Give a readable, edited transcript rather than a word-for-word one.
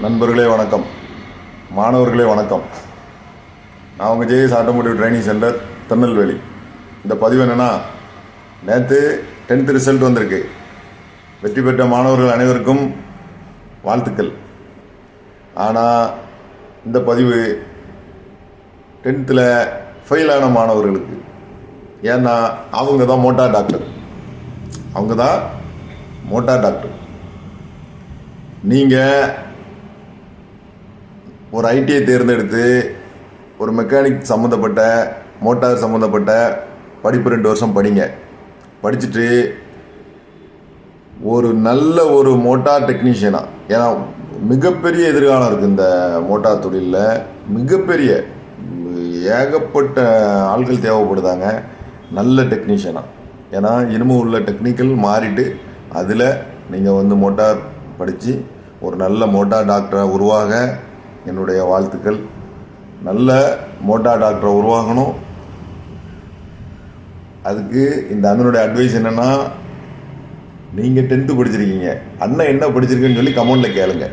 நண்பர்களே வணக்கம், மாணவர்களே வணக்கம். நான் உங்கள் JS automotive training centre Tirunelveli. இந்த பதிவு என்னென்னா, நேற்று 10th ரிசல்ட் வந்திருக்கு. வெற்றி பெற்ற மாணவர்கள் அனைவருக்கும் வாழ்த்துக்கள். ஆனால் இந்த பதிவு 10th ஃபெயிலான மாணவர்களுக்கு. ஏன்னா அவங்க தான் மோட்டார் டாக்டர். நீங்கள் ஒரு ஐடிஐ தேர்ந்தெடுத்து ஒரு மெக்கானிக் சம்மந்தப்பட்ட மோட்டார் சம்மந்தப்பட்ட படிப்பு 2 வருஷம் படிச்சுட்டு ஒரு நல்ல ஒரு மோட்டார் டெக்னீஷியனாக, ஏன்னா மிகப்பெரிய எதிர்காலம் இருக்குது இந்த மோட்டார் தொழிலில். மிகப்பெரிய ஏகப்பட்ட ஆட்கள் தேவைப்படுதாங்க நல்ல டெக்னீஷியனாக. ஏன்னா இனிமே உள்ள டெக்னிக்கல் மாறிட்டு அதில் நீங்கள் மோட்டார் படித்து ஒரு நல்ல மோட்டார் டாக்டராக உருவாக என்னுடைய வாழ்த்துக்கள். நல்ல மோட்டார் டாக்டரை உருவாகணும். அதுக்கு இந்த அண்ணனுடைய அட்வைஸ் என்னென்னா, நீங்கள் 10th படிச்சிருக்கீங்க, அண்ணன் என்ன படிச்சிருக்கேன்னு சொல்லி கமெண்டில் கேளுங்க.